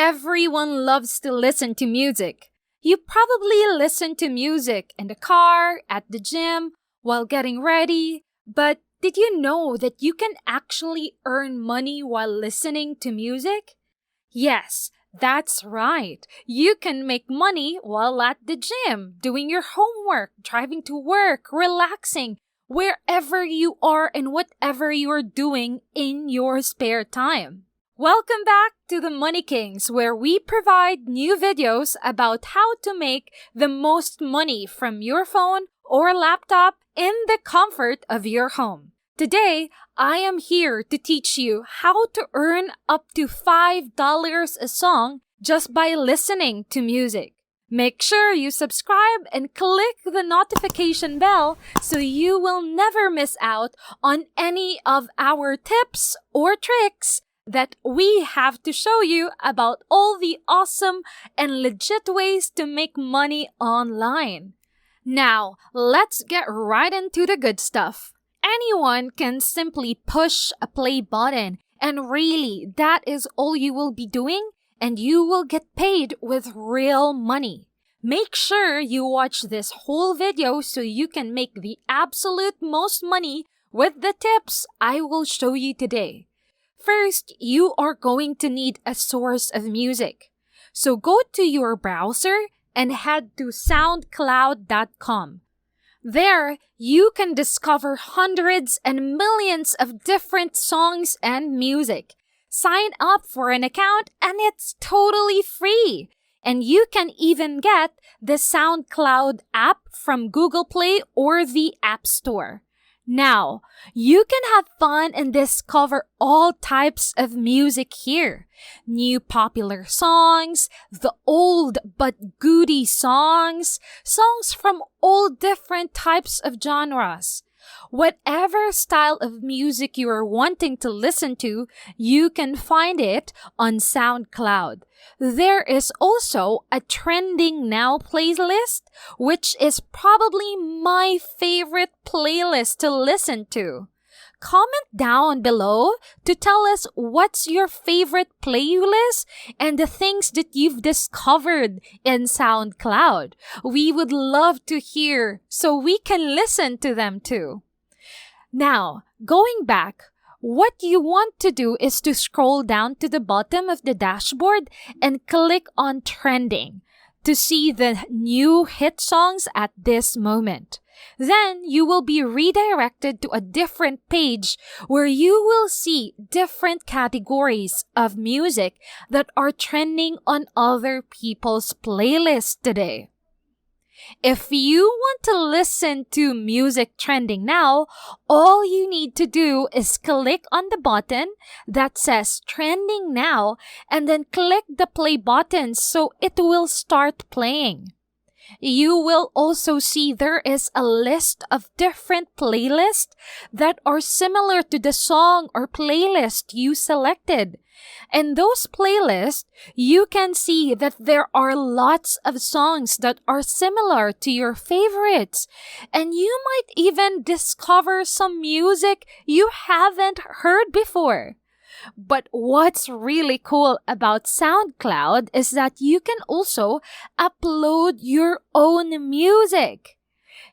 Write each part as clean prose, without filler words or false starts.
Everyone loves to listen to music. You probably listen to music in the car, at the gym, while getting ready. But did you know that you can actually earn money while listening to music? Yes, that's right. You can make money while at the gym, doing your homework, driving to work, relaxing, wherever you are and whatever you're doing in your spare time. Welcome back to the Money Kings, where we provide new videos about how to make the most money from your phone or laptop in the comfort of your home. Today, I am here to teach you how to earn up to $5 a song just by listening to music. Make sure you subscribe and click the notification bell so you will never miss out on any of our tips or tricks that we have to show you about all the awesome and legit ways to make money online. Now, let's get right into the good stuff. Anyone can simply push a play button, and really, that is all you will be doing, and you will get paid with real money. Make sure you watch this whole video so you can make the absolute most money with the tips I will show you today. First, you are going to need a source of music. So go to your browser and head to soundcloud.com. There, you can discover hundreds and millions of different songs and music. Sign up for an account and it's totally free. And you can even get the SoundCloud app from Google Play or the App Store. Now, you can have fun and discover all types of music here. New popular songs, the old but goody songs, songs from all different types of genres. Whatever style of music you are wanting to listen to, you can find it on SoundCloud. There is also a Trending Now playlist, which is probably my favorite playlist to listen to. Comment down below to tell us what's your favorite playlist and the things that you've discovered in SoundCloud. We would love to hear so we can listen to them too. Now, going back, what you want to do is to scroll down to the bottom of the dashboard and click on Trending to see the new hit songs at this moment. Then you will be redirected to a different page where you will see different categories of music that are trending on other people's playlists today. If you want to listen to music trending now, all you need to do is click on the button that says Trending Now and then click the play button so it will start playing. You will also see there is a list of different playlists that are similar to the song or playlist you selected. In those playlists, you can see that there are lots of songs that are similar to your favorites. And you might even discover some music you haven't heard before. But what's really cool about SoundCloud is that you can also upload your own music.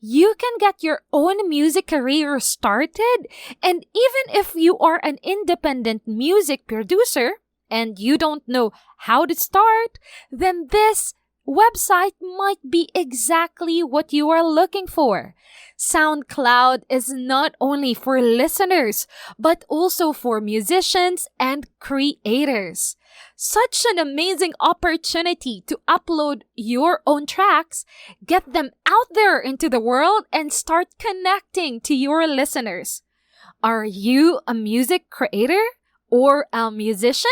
You can get your own music career started, and even if you are an independent music producer and you don't know how to start, then this website might be exactly what you are looking for. SoundCloud is not only for listeners, but also for musicians and creators. Such an amazing opportunity to upload your own tracks, get them out there into the world, and start connecting to your listeners. Are you a music creator or a musician?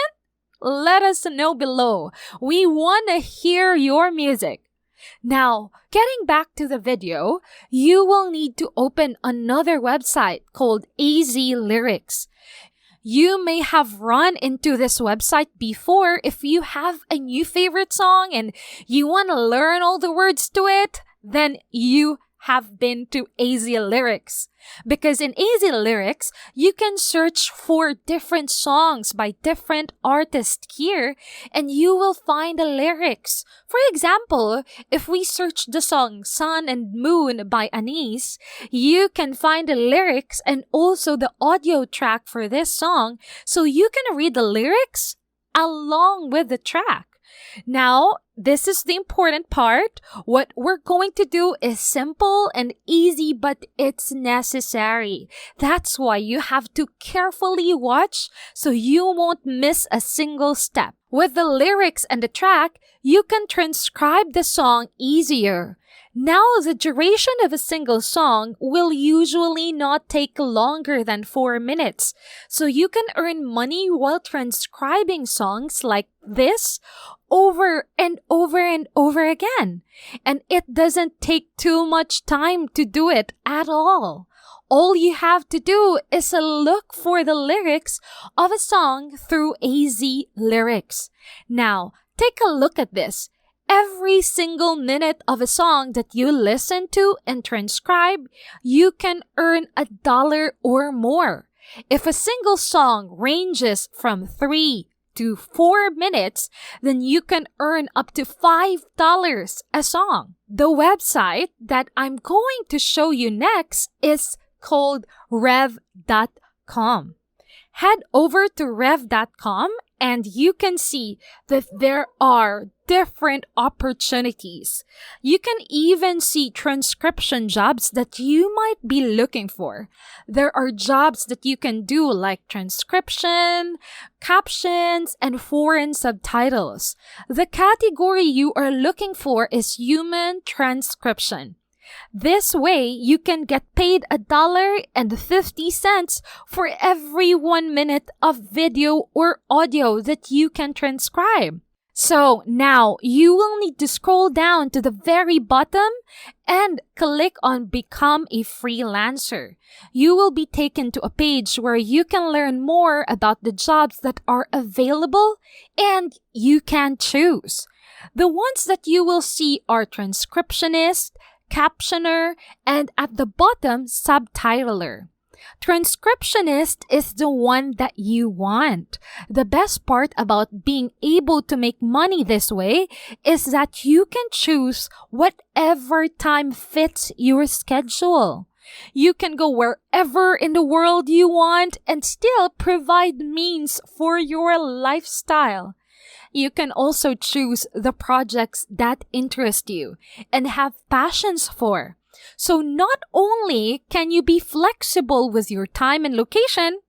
Let us know below. We want to hear your music. Now, getting back to the video, you will need to open another website called AZ Lyrics. You may have run into this website before if you have a new favorite song and you want to learn all the words to it, then you have been to Easy Lyrics. Because in Easy Lyrics, you can search for different songs by different artists here and you will find the lyrics. For example, if we search the song Sun and Moon by Anis, you can find the lyrics and also the audio track for this song so you can read the lyrics along with the track. Now, this is the important part. What we're going to do is simple and easy, but it's necessary. That's why you have to carefully watch so you won't miss a single step. With the lyrics and the track, you can transcribe the song easier. Now, the duration of a single song will usually not take longer than 4 minutes. So you can earn money while transcribing songs like this over and over and over again. And it doesn't take too much time to do it at all. All you have to do is look for the lyrics of a song through Easy Lyrics. Now, take a look at this. Every single minute of a song that you listen to and transcribe, you can earn $1 or more. If a single song ranges from 3 to 4 minutes, then you can earn up to $5 a song. The website that I'm going to show you next is called Revcom. Head over to Rev.com and you can see that there are different opportunities. You can even see transcription jobs that you might be looking for. There are jobs that you can do like transcription, captions, and foreign subtitles. The category you are looking for is human transcription. This way, you can get paid $1.50 for every 1 minute of video or audio that you can transcribe. So now, you will need to scroll down to the very bottom and click on Become a Freelancer. You will be taken to a page where you can learn more about the jobs that are available and you can choose. The ones that you will see are transcriptionist, captioner, and at the bottom, subtitler. Transcriptionist is the one that you want. The best part about being able to make money this way is that you can choose whatever time fits your schedule. You can go wherever in the world you want and still provide means for your lifestyle. You can also choose the projects that interest you and have passions for. So not only can you be flexible with your time and location,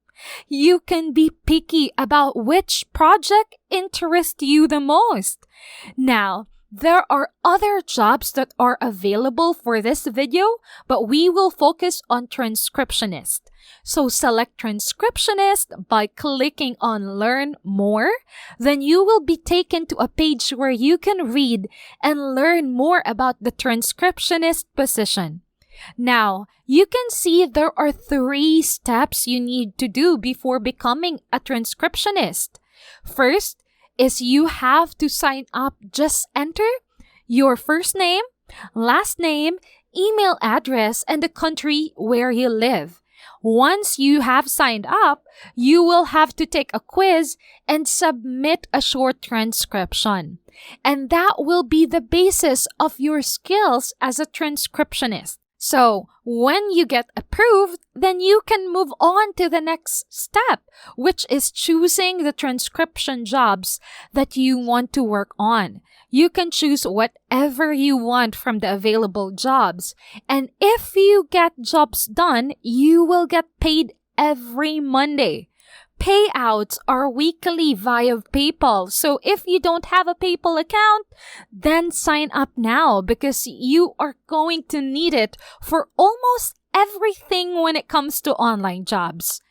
you can be picky about which project interests you the most. Now, there are other jobs that are available for this video, but we will focus on transcriptionist. So select transcriptionist by clicking on Learn More. Then you will be taken to a page where you can read and learn more about the transcriptionist position. Now, you can see there are 3 steps you need to do before becoming a transcriptionist. First is you have to sign up. Just enter your first name, last name, email address, and the country where you live. Once you have signed up, you will have to take a quiz and submit a short transcription. And that will be the basis of your skills as a transcriptionist. So, when you get approved, then you can move on to the next step, which is choosing the transcription jobs that you want to work on. You can choose whatever you want from the available jobs. And if you get jobs done, you will get paid every Monday. Payouts are weekly via PayPal. So if you don't have a PayPal account, then sign up now because you are going to need it for almost everything when it comes to online jobs.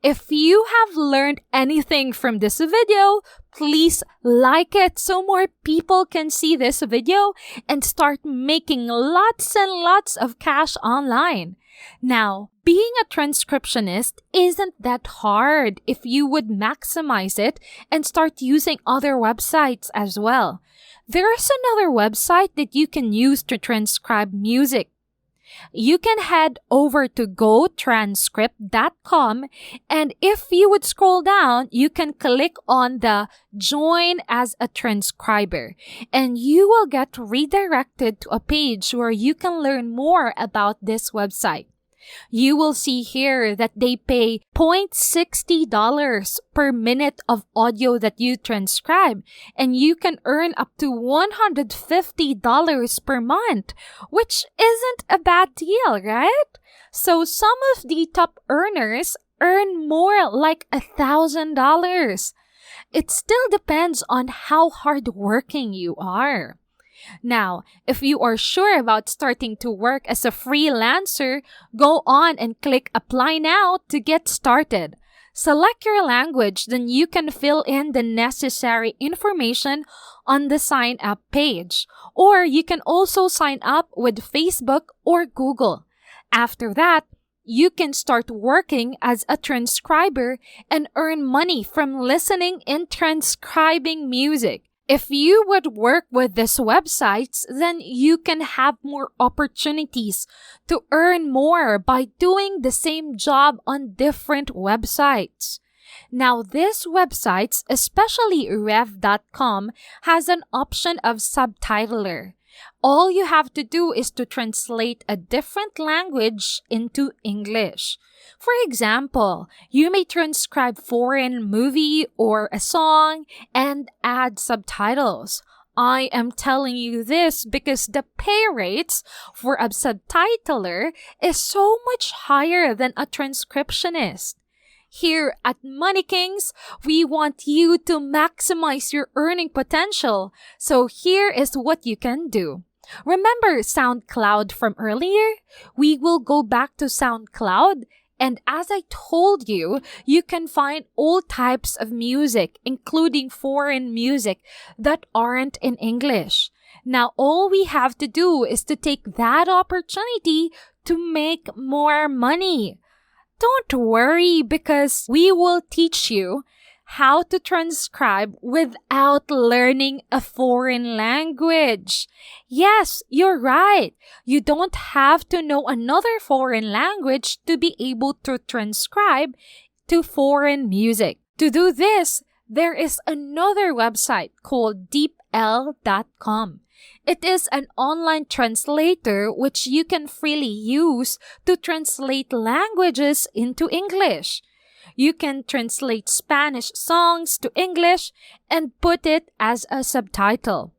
If you have learned anything from this video, please like it so more people can see this video and start making lots and lots of cash online. Now, being a transcriptionist isn't that hard if you would maximize it and start using other websites as well. There's another website that you can use to transcribe music. You can head over to GoTranscript.com, and if you would scroll down, you can click on the Join as a Transcriber, and you will get redirected to a page where you can learn more about this website. You will see here that they pay $0.60 per minute of audio that you transcribe, and you can earn up to $150 per month, which isn't a bad deal, right? So some of the top earners earn more like $1,000. It still depends on how hardworking you are. Now, if you are sure about starting to work as a freelancer, go on and click Apply Now to get started. Select your language, then you can fill in the necessary information on the sign up page. Or you can also sign up with Facebook or Google. After that, you can start working as a transcriber and earn money from listening and transcribing music. If you would work with these websites, then you can have more opportunities to earn more by doing the same job on different websites. Now, these websites, especially Revcom, has an option of subtitler. All you have to do is to translate a different language into English. For example, you may transcribe foreign movie or a song and add subtitles. I am telling you this because the pay rates for a subtitler is so much higher than a transcriptionist. Here at Money Kings, we want you to maximize your earning potential. So here is what you can do. Remember SoundCloud from earlier? We will go back to SoundCloud. And as I told you, you can find all types of music, including foreign music that aren't in English. Now, all we have to do is to take that opportunity to make more money. Don't worry, because we will teach you how to transcribe without learning a foreign language. Yes, you're right. You don't have to know another foreign language to be able to transcribe to foreign music. To do this, there is another website called deepl.com. It is an online translator which you can freely use to translate languages into English. You can translate Spanish songs to English and put it as a subtitle.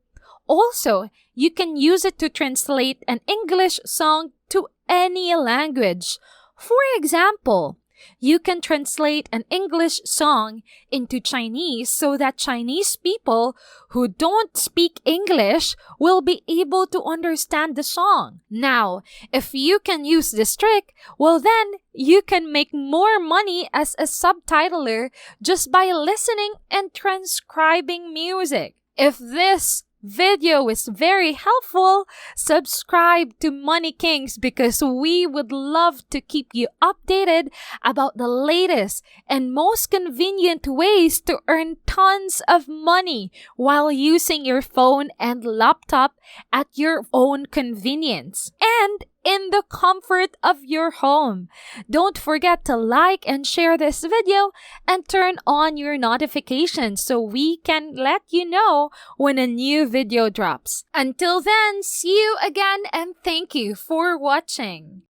Also, you can use it to translate an English song to any language. For example, you can translate an English song into Chinese so that Chinese people who don't speak English will be able to understand the song. Now, if you can use this trick, well then, you can make more money as a subtitler just by listening and transcribing music. If this video is very helpful, subscribe to Money Kings because we would love to keep you updated about the latest and most convenient ways to earn tons of money while using your phone and laptop at your own convenience and in the comfort of your home. Don't forget to like and share this video and turn on your notifications so we can let you know when a new video drops. Until then, see you again and thank you for watching.